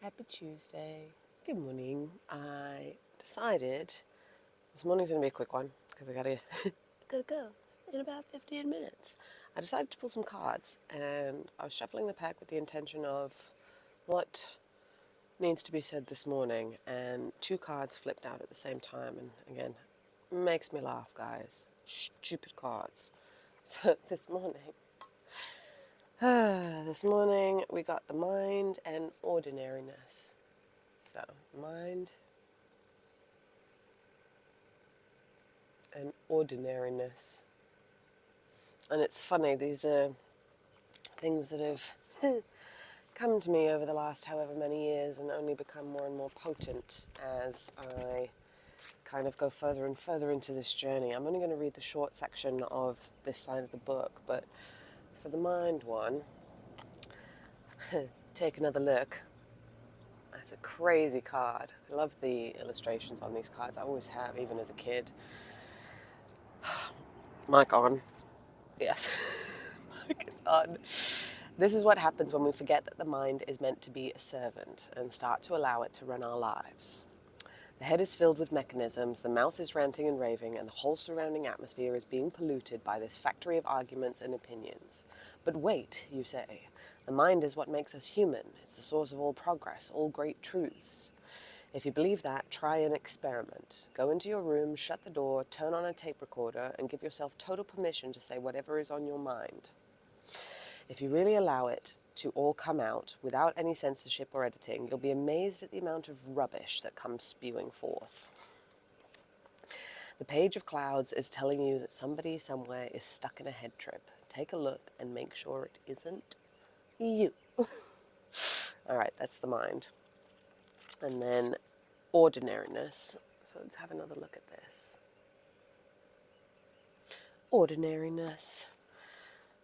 Happy Tuesday. Good morning. I decided this morning's going to be a quick one because I gotta go in about 15 minutes. I decided to pull some cards and I was shuffling the pack with the intention of what needs to be said this morning, and two cards flipped out at the same time, and again, makes me laugh, guys. Stupid cards. So this morning we got the mind and ordinariness. So, mind and ordinariness. And it's funny, these are things that have come to me over the last however many years and only become more and more potent as I kind of go further and further into this journey. I'm only going to read the short section of this side of the book, but for the mind one, take another look. That's a crazy card. I love the illustrations on these cards. I always have, even as a kid. Mic on. Yes. Mic is on. This is what happens when we forget that the mind is meant to be a servant and start to allow it to run our lives. The head is filled with mechanisms, the mouth is ranting and raving, and the whole surrounding atmosphere is being polluted by this factory of arguments and opinions. But wait, you say. The mind is what makes us human. It's the source of all progress, all great truths. If you believe that, try an experiment. Go into your room, shut the door, turn on a tape recorder, and give yourself total permission to say whatever is on your mind. If you really allow it to all come out without any censorship or editing, you'll be amazed at the amount of rubbish that comes spewing forth. The page of clouds is telling you that somebody somewhere is stuck in a head trip. Take a look and make sure it isn't you. All right, that's the mind. And then ordinariness. So let's have another look at this. Ordinariness.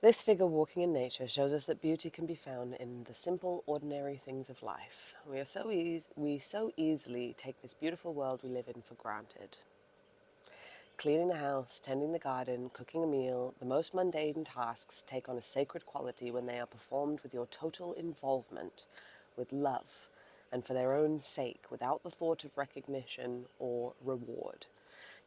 This figure walking in nature shows us that beauty can be found in the simple, ordinary things of life. We so easily take this beautiful world we live in for granted. Cleaning the house, tending the garden, cooking a meal, the most mundane tasks take on a sacred quality when they are performed with your total involvement, with love, and for their own sake, without the thought of recognition or reward.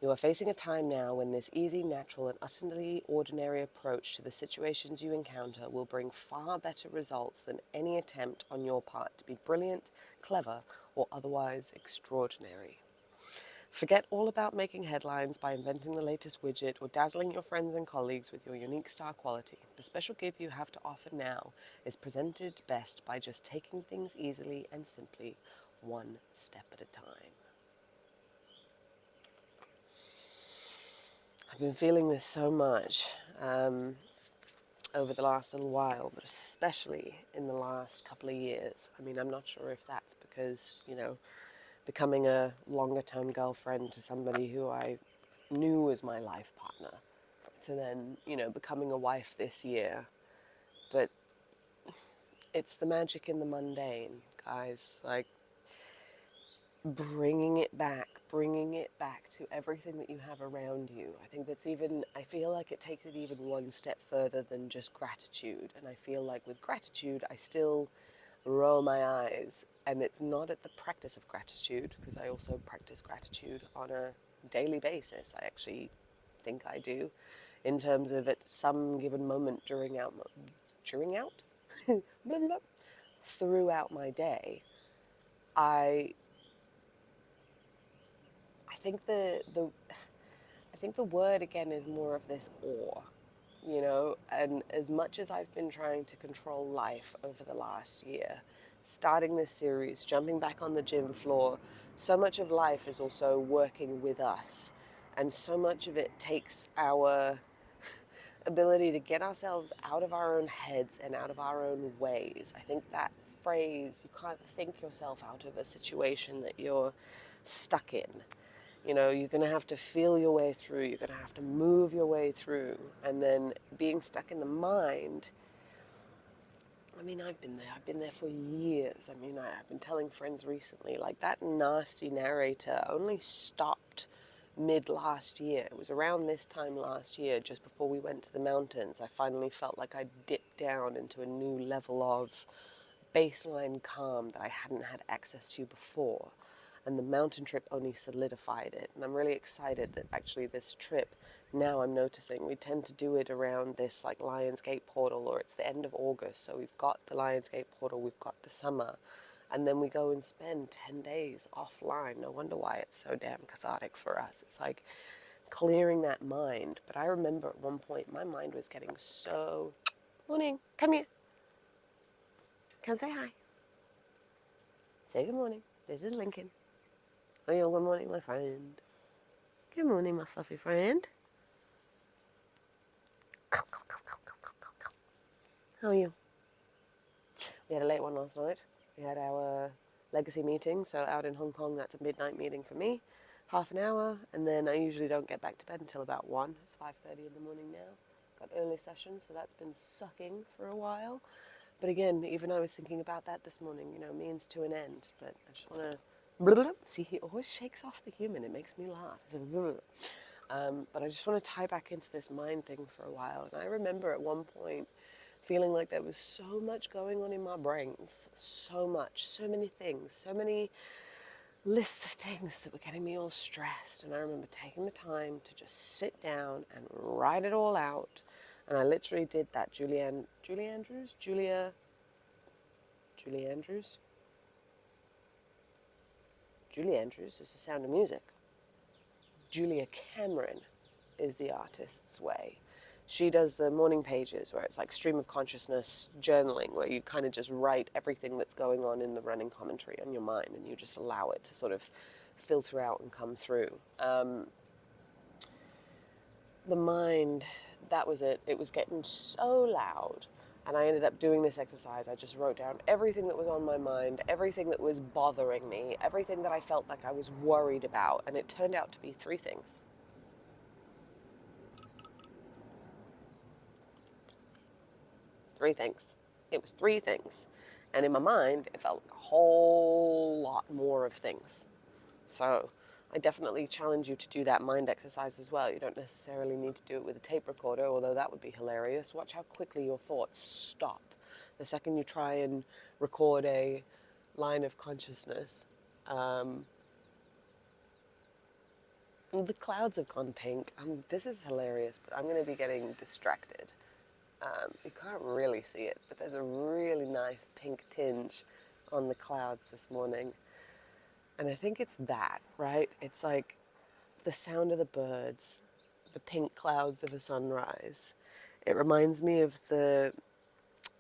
You are facing a time now when this easy, natural, and utterly ordinary approach to the situations you encounter will bring far better results than any attempt on your part to be brilliant, clever, or otherwise extraordinary. Forget all about making headlines by inventing the latest widget or dazzling your friends and colleagues with your unique star quality. The special gift you have to offer now is presented best by just taking things easily and simply, one step at a time. I've been feeling this so much over the last little while, but especially in the last couple of years. I mean, I'm not sure if that's because, becoming a longer-term girlfriend to somebody who I knew was my life partner, to then, becoming a wife this year. But it's the magic in the mundane, guys. Like, bringing it back to everything that you have around you. I feel like it takes it even one step further than just gratitude. And I feel like with gratitude, I still roll my eyes. And it's not at the practice of gratitude, because I also practice gratitude on a daily basis. I actually think I do, in terms of at some given moment throughout my day, I think the word again is more of this awe, and as much as I've been trying to control life over the last year, starting this series, jumping back on the gym floor, so much of life is also working with us, and so much of it takes our ability to get ourselves out of our own heads and out of our own ways. I think that phrase, you can't think yourself out of a situation that you're stuck in. You're going to have to feel your way through, you're going to have to move your way through, and then being stuck in the mind, I mean, I've been there for years. I mean, I've been telling friends recently, like, that nasty narrator only stopped mid-last year. It was around this time last year, just before we went to the mountains, I finally felt like I dipped down into a new level of baseline calm that I hadn't had access to before. And the mountain trip only solidified it. And I'm really excited that actually this trip, now I'm noticing, we tend to do it around this like Lionsgate portal, or it's the end of August. So we've got the Lionsgate portal, we've got the summer, and then we go and spend 10 days offline. No wonder why it's so damn cathartic for us. It's like clearing that mind. But I remember at one point my mind was getting so... Morning, come here. Come say hi. Say good morning. This is Lincoln. Oh, yeah, good morning, my friend. Good morning, my fluffy friend. How are you? We had a late one last night. We had our legacy meeting, so out in Hong Kong, that's a midnight meeting for me. Half an hour, and then I usually don't get back to bed until about 1. It's 5:30 in the morning now. Got early sessions, so that's been sucking for a while. But again, even I was thinking about that this morning, means to an end. But I just want to... See, he always shakes off the human. It makes me laugh. But I just want to tie back into this mind thing for a while. And I remember at one point feeling like there was so much going on in my brains. So much. So many things. So many lists of things that were getting me all stressed. And I remember taking the time to just sit down and write it all out. And I literally did that. Julie Andrews is The Sound of Music. Julia Cameron is the artist's way. She does the morning pages where it's like stream of consciousness journaling, where you kind of just write everything that's going on in the running commentary on your mind, and you just allow it to sort of filter out and come through. The mind, that was it. It was getting so loud. And I ended up doing this exercise. I just wrote down everything that was on my mind, everything that was bothering me, everything that I felt like I was worried about. And it turned out to be 3 things. 3 things. It was 3 things. And in my mind, it felt like a whole lot more of things. So I definitely challenge you to do that mind exercise as well. You don't necessarily need to do it with a tape recorder, although that would be hilarious. Watch how quickly your thoughts stop the second you try and record a line of consciousness. The clouds have gone pink. This is hilarious, but I'm going to be getting distracted. You can't really see it, but there's a really nice pink tinge on the clouds this morning. And I think it's that, right? It's like the sound of the birds, the pink clouds of a sunrise. It reminds me of the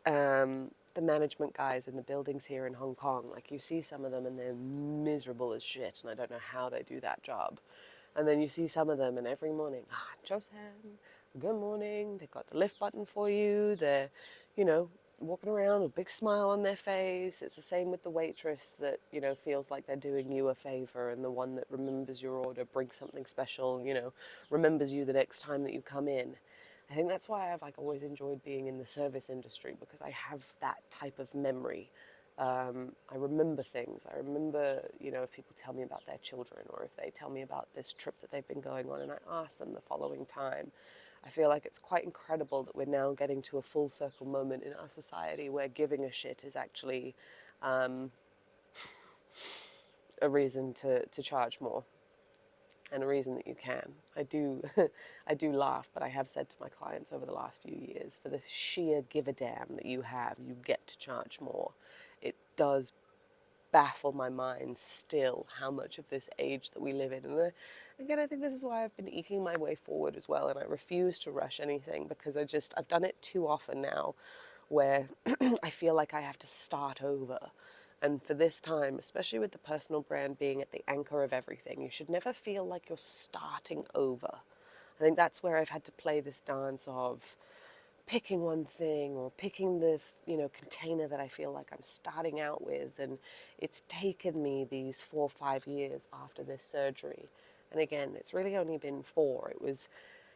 management guys in the buildings here in Hong Kong. Like, you see some of them and they're miserable as shit, and I don't know how they do that job. And then you see some of them and every morning, Joseon, good morning, they've got the lift button for you, they're, walking around with a big smile on their face. It's the same with the waitress that, feels like they're doing you a favor, and the one that remembers your order, brings something special, remembers you the next time that you come in. I think that's why I've always enjoyed being in the service industry, because I have that type of memory. I remember things. I remember, if people tell me about their children, or if they tell me about this trip that they've been going on, and I ask them the following time. I feel like it's quite incredible that we're now getting to a full circle moment in our society where giving a shit is actually a reason to charge more, and a reason that you can. I do laugh, but I have said to my clients over the last few years, for the sheer give a damn that you have, you get to charge more. It does baffle my mind still how much of this age that we live in. And again, I think this is why I've been eking my way forward as well, and I refuse to rush anything, because I've done it too often now where I feel like I have to start over. And for this time, especially with the personal brand being at the anchor of everything, you should never feel like you're starting over. I think that's where I've had to play this dance of picking one thing, or picking the container that I feel like I'm starting out with. And it's taken me these 4 or 5 years after this surgery. And again, it's really only been 4.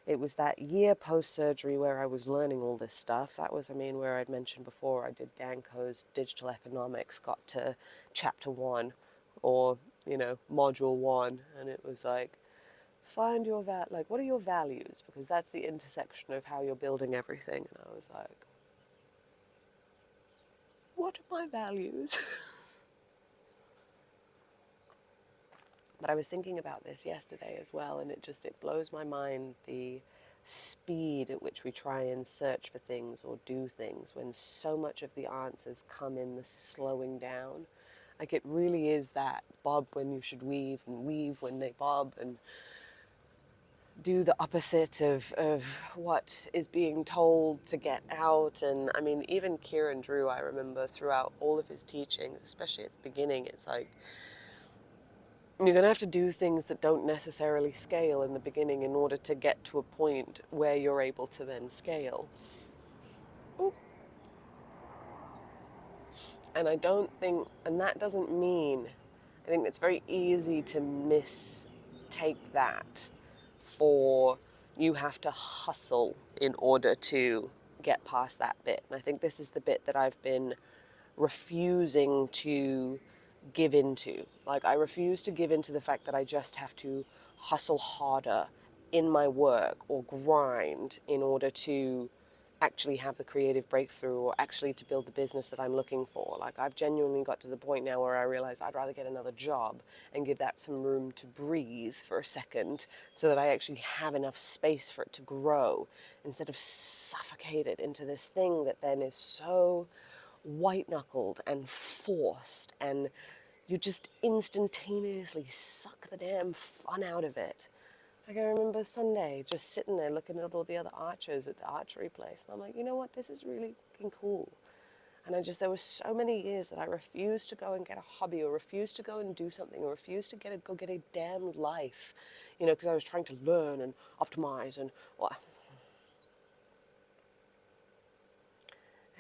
It was that year post-surgery where I was learning all this stuff. That was, where I'd mentioned before, I did Danko's digital economics, got to chapter 1, or, module 1, and it was like, find your what are your values? Because that's the intersection of how you're building everything. And I was like, what are my values? But I was thinking about this yesterday as well, and it blows my mind, the speed at which we try and search for things or do things when so much of the answers come in the slowing down. Like, it really is that bob when you should weave, and weave when they bob, and do the opposite of what is being told to get out. And I mean, even Kieran Drew, I remember throughout all of his teachings, especially at the beginning, it's like, you're going to have to do things that don't necessarily scale in the beginning in order to get to a point where you're able to then scale. Ooh. And I don't think, and that doesn't mean, I think it's very easy to mistake that for you have to hustle in order to get past that bit. And I think this is the bit that I've been refusing to give into. Like, I refuse to give into the fact that I just have to hustle harder in my work or grind in order to actually have the creative breakthrough or actually to build the business that I'm looking for. Like, I've genuinely got to the point now where I realize I'd rather get another job and give that some room to breathe for a second so that I actually have enough space for it to grow instead of suffocate it into this thing that then is so white-knuckled and forced, and you just instantaneously suck the damn fun out of it. Like, I remember Sunday just sitting there looking at all the other archers at the archery place, and I'm like, you know what, this is really fucking cool. And there were so many years that I refused to go and get a hobby, or refused to go and do something, or refused to go get a damn life, because I was trying to learn and optimize, and well,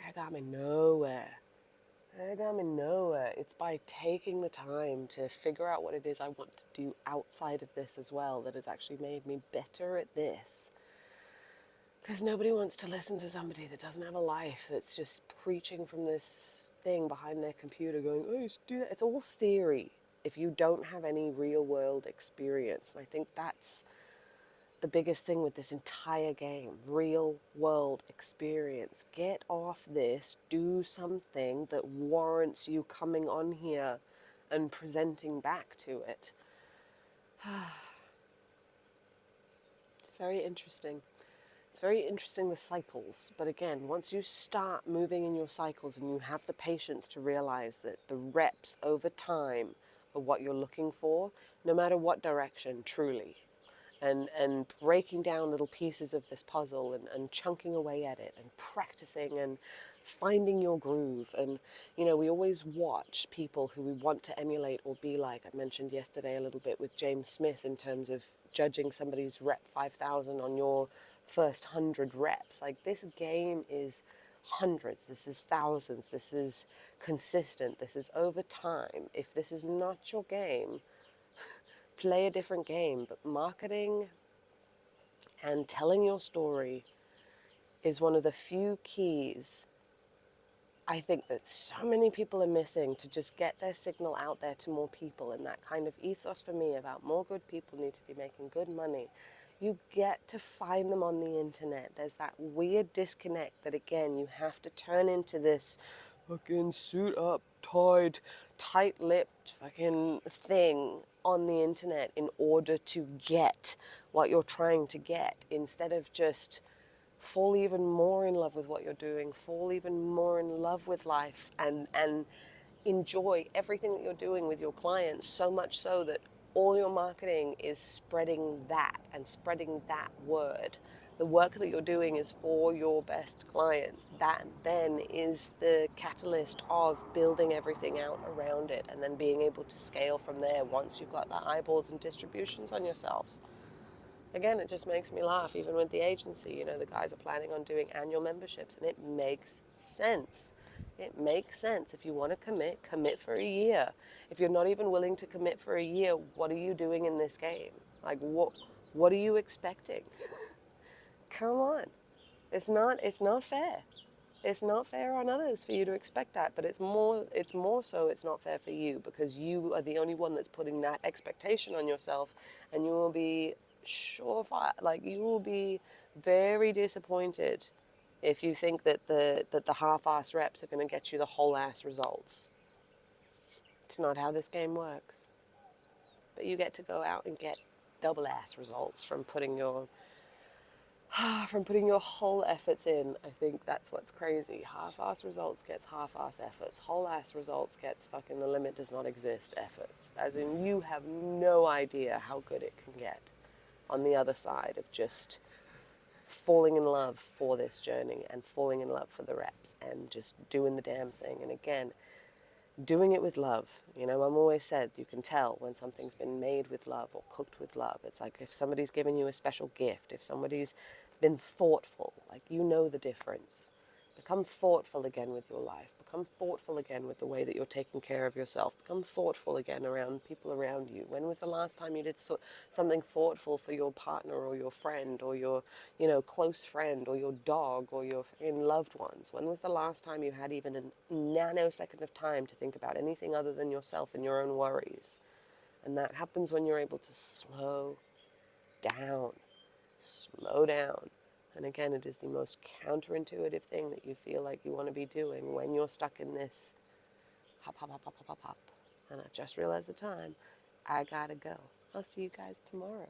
that got me nowhere. That got me nowhere. It's by taking the time to figure out what it is I want to do outside of this as well that has actually made me better at this. Because nobody wants to listen to somebody that doesn't have a life, that's just preaching from this thing behind their computer going, oh, you should do that. It's all theory if you don't have any real world experience. And I think that's the biggest thing with this entire game, real world experience. Get off this, do something that warrants you coming on here and presenting back to it. It's very interesting. It's very interesting, the cycles. But again, once you start moving in your cycles and you have the patience to realize that the reps over time are what you're looking for, no matter what direction, truly. And breaking down little pieces of this puzzle and chunking away at it and practicing and finding your groove. And, we always watch people who we want to emulate or be like. I mentioned yesterday a little bit with James Smith in terms of judging somebody's rep 5,000 on your first 100 reps. Like, this game is hundreds, this is thousands, this is consistent, this is over time. If this is not your game, play a different game. But marketing and telling your story is one of the few keys I think that so many people are missing to just get their signal out there to more people. And that kind of ethos for me about more good people need to be making good money. You get to find them on the internet. There's that weird disconnect that, again, you have to turn into this fucking suit up, tight-lipped fucking thing on the internet in order to get what you're trying to get, instead of just fall even more in love with what you're doing, fall even more in love with life, and enjoy everything that you're doing with your clients, so much so that all your marketing is spreading that and spreading that word. The work that you're doing is for your best clients. That then is the catalyst of building everything out around it and then being able to scale from there once you've got the eyeballs and distributions on yourself. Again, it just makes me laugh, even with the agency. The guys are planning on doing annual memberships, and it makes sense. It makes sense. If you want to commit for a year. If you're not even willing to commit for a year, what are you doing in this game? Like, what are you expecting? Come on. It's not fair. It's not fair on others for you to expect that, but it's more so it's not fair for you, because you are the only one that's putting that expectation on yourself, and you will be you will be very disappointed if you think that the half-ass reps are going to get you the whole-ass results. It's not how this game works. But you get to go out and get double-ass results from putting your whole efforts in. I think that's what's crazy. Half-ass results gets half-ass efforts. Whole-ass results gets fucking the limit does not exist efforts. As in, you have no idea how good it can get on the other side of just falling in love for this journey and falling in love for the reps and just doing the damn thing. And again, doing it with love. You know, Mum always said you can tell when something's been made with love or cooked with love. It's like if somebody's given you a special gift, if somebody's been thoughtful, like you know the difference. Become thoughtful again with your life. Become thoughtful again with the way that you're taking care of yourself. Become thoughtful again around people around you. When was the last time you did something thoughtful for your partner or your friend or your, you know, close friend or your dog or your loved ones? When was the last time you had even a nanosecond of time to think about anything other than yourself and your own worries? And that happens when you're able to slow down. Slow down. And again, it is the most counterintuitive thing that you feel like you want to be doing when you're stuck in this hop, hop, hop, hop, hop, hop, hop. And I just realized the time. I gotta go. I'll see you guys tomorrow.